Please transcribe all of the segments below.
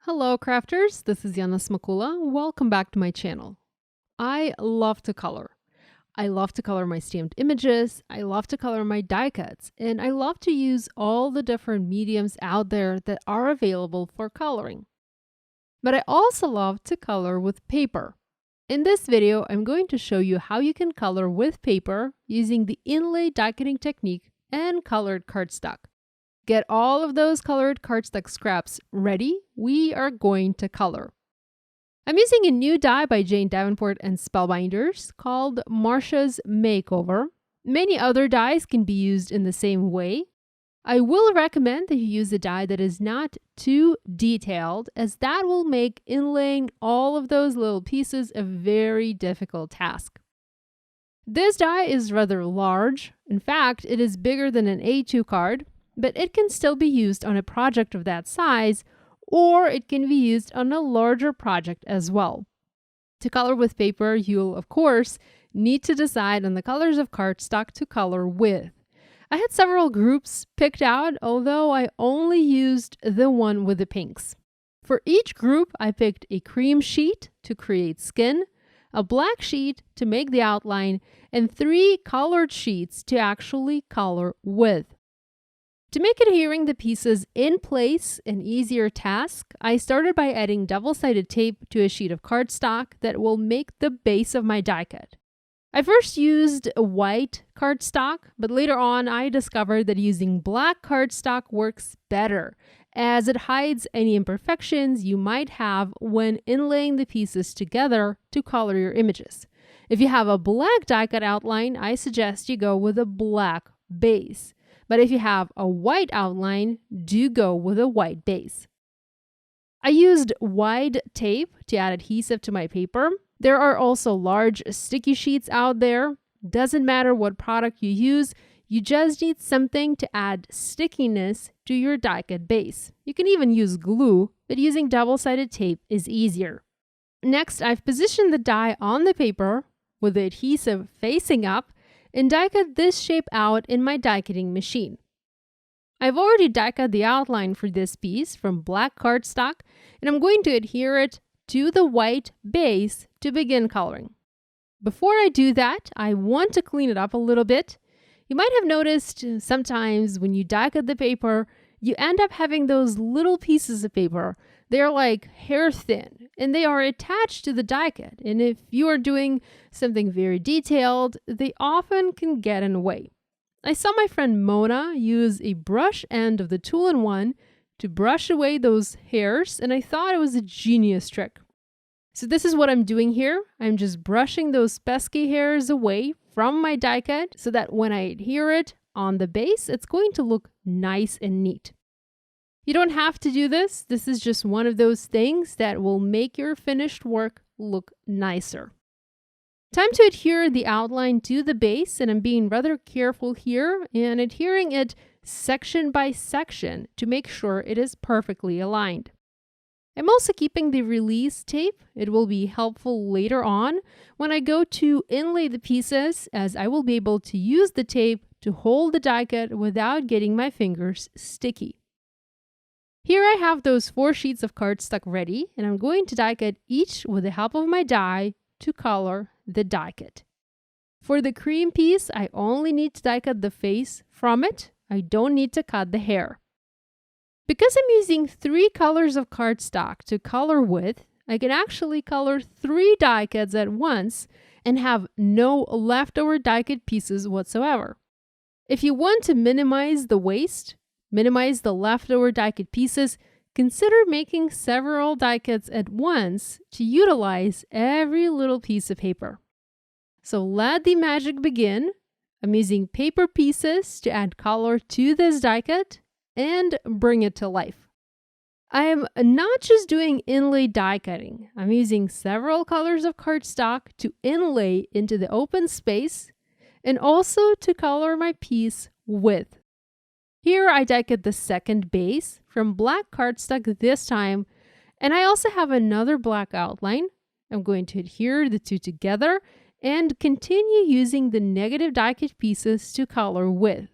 Hello crafters, this is Yana Smakula. Welcome back to my channel. I love to color. I love to color my stamped images, I love to color my die cuts, and I love to use all the different mediums out there that are available for coloring. But I also love to color with paper. In this video, I'm going to show you how you can color with paper using the inlay die cutting technique and colored cardstock. Get all of those colored cardstock scraps ready. We are going to color. I'm using a new die by Jane Davenport and Spellbinders called Marsha's Makeover. Many other dies can be used in the same way. I will recommend that you use a die that is not too detailed, as that will make inlaying all of those little pieces a very difficult task. This die is rather large. In fact, it is bigger than an A2 card, but it can still be used on a project of that size, or it can be used on a larger project as well. To color with paper, you'll, of course, need to decide on the colors of cardstock to color with. I had several groups picked out, although I only used the one with the pinks. For each group, I picked a cream sheet to create skin, a black sheet to make the outline, and 3 colored sheets to actually color with. To make adhering the pieces in place an easier task, I started by adding double-sided tape to a sheet of cardstock that will make the base of my die cut. I first used a white cardstock, but later on I discovered that using black cardstock works better, as it hides any imperfections you might have when inlaying the pieces together to color your images. If you have a black die cut outline, I suggest you go with a black base. But if you have a white outline, do go with a white base. I used wide tape to add adhesive to my paper. There are also large sticky sheets out there. Doesn't matter what product you use, you just need something to add stickiness to your die cut base. You can even use glue, but using double-sided tape is easier. Next, I've positioned the die on the paper with the adhesive facing up and die cut this shape out in my die cutting machine. I've already die cut the outline for this piece from black cardstock, and I'm going to adhere it to the white base to begin coloring. Before I do that, I want to clean it up a little bit. You might have noticed sometimes when you die cut the paper, you end up having those little pieces of paper. They're like hair thin and they are attached to the die cut. And if you are doing something very detailed, they often can get in the way. I saw my friend Mona use a brush end of the Tool-in-One to brush away those hairs, and I thought it was a genius trick. So this is what I'm doing here. I'm just brushing those pesky hairs away from my die cut so that when I adhere it on the base, it's going to look nice and neat. You don't have to do this. This is just one of those things that will make your finished work look nicer. Time to adhere the outline to the base, and I'm being rather careful here and adhering it section by section to make sure it is perfectly aligned. I'm also keeping the release tape. It will be helpful later on when I go to inlay the pieces, as I will be able to use the tape to hold the die cut without getting my fingers sticky. Here I have those 4 sheets of cardstock ready, and I'm going to die cut each with the help of my die to color the die cut. For the cream piece, I only need to die cut the face from it. I don't need to cut the hair. Because I'm using 3 colors of cardstock to color with, I can actually color 3 die cuts at once and have no leftover die cut pieces whatsoever. If you want to minimize the waste, minimize the leftover die cut pieces, consider making several die cuts at once to utilize every little piece of paper. So let the magic begin. I'm using paper pieces to add color to this die cut and bring it to life. I am not just doing inlay die cutting. I'm using several colors of cardstock to inlay into the open space and also to color my piece with. Here I die cut the second base from black cardstock this time, and I also have another black outline. I'm going to adhere the 2 together and continue using the negative die cut pieces to color with.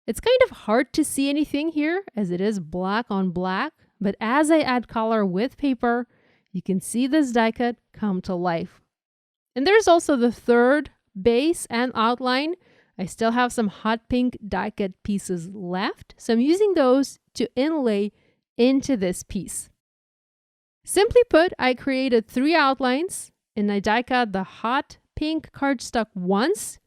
It's kind of hard to see anything here as it is black on black, but as I add color with paper, you can see this die cut come to life. And there's also the third base and outline. I still have some hot pink die cut pieces left, so I'm using those to inlay into this piece. Simply put, I created 3 outlines and I die cut the hot pink cardstock once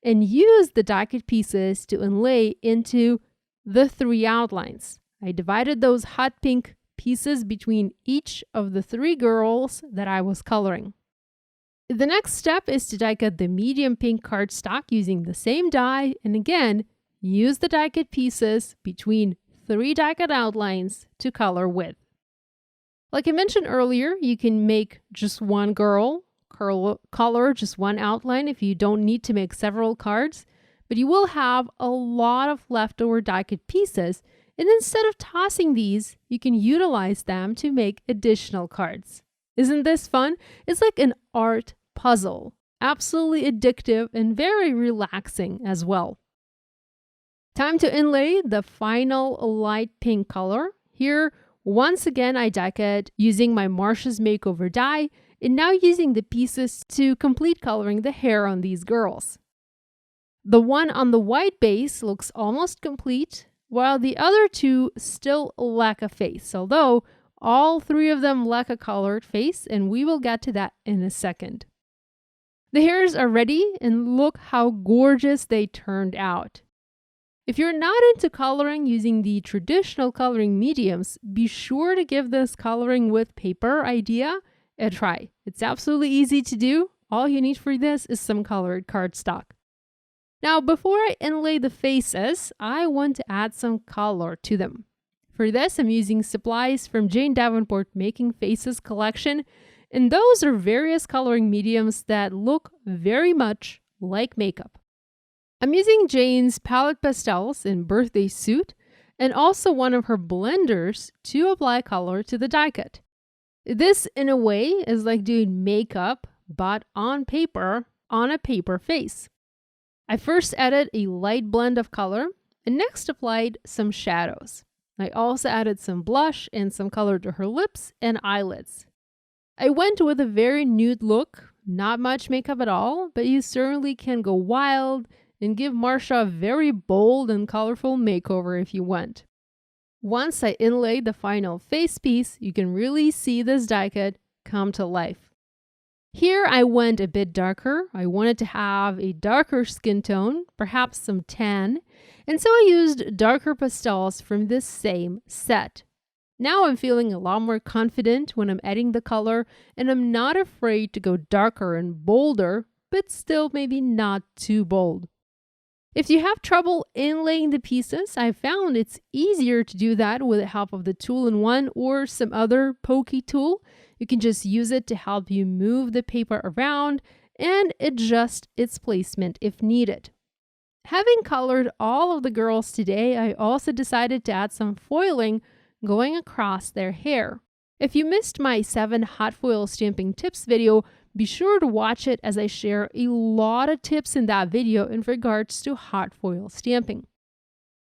and used the die cut pieces to inlay into the 3 outlines. I divided those hot pink pieces between each of the 3 girls that I was coloring. The next step is to die cut the medium pink cardstock using the same die, and again, use the die cut pieces between 3 die cut outlines to color with. Like I mentioned earlier, you can make just one girl, color just one outline if you don't need to make several cards, but you will have a lot of leftover die cut pieces, and instead of tossing these, you can utilize them to make additional cards. Isn't this fun? It's like an art puzzle. Absolutely addictive and very relaxing as well. Time to inlay the final light pink color. Here, once again, I die cut using my Marsha's Makeover die, and now using the pieces to complete coloring the hair on these girls. The one on the white base looks almost complete, while the other 2 still lack a face, although all 3 of them lack a colored face, and we will get to that in a second. The hairs are ready, and look how gorgeous they turned out. If you're not into coloring using the traditional coloring mediums, be sure to give this coloring with paper idea a try. It's absolutely easy to do. All you need for this is some colored cardstock. Now, before I inlay the faces, I want to add some color to them. For this, I'm using supplies from Jane Davenport Making Faces collection, and those are various coloring mediums that look very much like makeup. I'm using Jane's Palette Pastels in Birthday Suit and also one of her blenders to apply color to the die cut. This, in a way, is like doing makeup, but on paper, on a paper face. I first added a light blend of color and next applied some shadows. I also added some blush and some color to her lips and eyelids. I went with a very nude look, not much makeup at all, but you certainly can go wild and give Marsha a very bold and colorful makeover if you want. Once I inlaid the final face piece, you can really see this die cut come to life. Here I went a bit darker. I wanted to have a darker skin tone, perhaps some tan, and so I used darker pastels from this same set. Now I'm feeling a lot more confident when I'm adding the color, and I'm not afraid to go darker and bolder, but still maybe not too bold. If you have trouble inlaying the pieces, I found it's easier to do that with the help of the Tool-in-One or some other pokey tool. You can just use it to help you move the paper around and adjust its placement if needed. Having colored all of the girls today, I also decided to add some foiling going across their hair. If you missed my 7 hot foil stamping tips video, be sure to watch it as I share a lot of tips in that video in regards to hot foil stamping.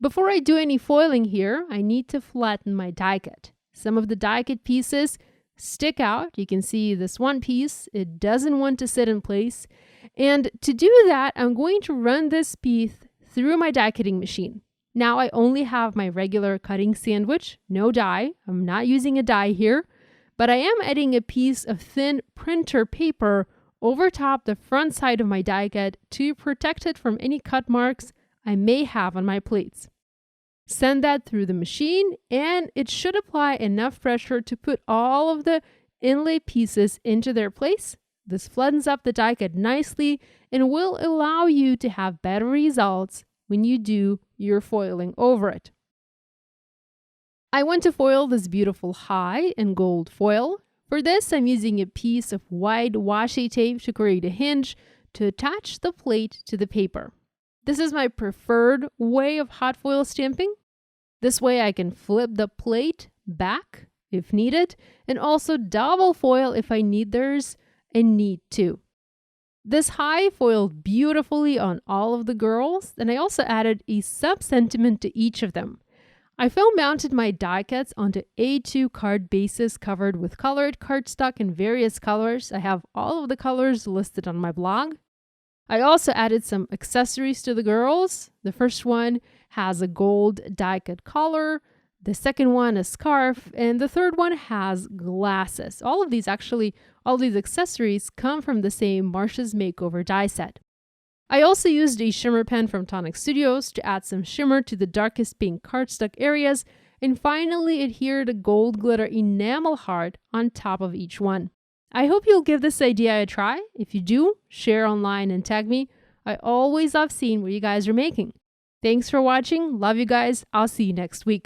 Before I do any foiling here, I need to flatten my die cut. Some of the die cut pieces stick out. You can see this one piece, it doesn't want to sit in place. And to do that, I'm going to run this piece through my die cutting machine. Now I only have my regular cutting sandwich, no die. I'm not using a die here, but I am adding a piece of thin printer paper over top the front side of my die cut to protect it from any cut marks I may have on my plates. Send that through the machine and it should apply enough pressure to put all of the inlay pieces into their place. This flattens up the die cut nicely and will allow you to have better results when you do your foiling over it. I want to foil this beautiful high and gold foil. For this, I'm using a piece of white washi tape to create a hinge to attach the plate to the paper. This is my preferred way of hot foil stamping. This way I can flip the plate back if needed and also double foil if I need theirs and need to. This high foiled beautifully on all of the girls, and I also added a sub-sentiment to each of them. I foam mounted my die cuts onto A2 card bases covered with colored cardstock in various colors. I have all of the colors listed on my blog. I also added some accessories to the girls. The first one has a gold die cut collar, the second one a scarf, and the third one has glasses. All of these accessories come from the same Marsha's Makeover die set. I also used a shimmer pen from Tonic Studios to add some shimmer to the darkest pink cardstock areas, and finally adhered a gold glitter enamel heart on top of each one. I hope you'll give this idea a try. If you do, share online and tag me. I always love seeing what you guys are making. Thanks for watching. Love you guys. I'll see you next week.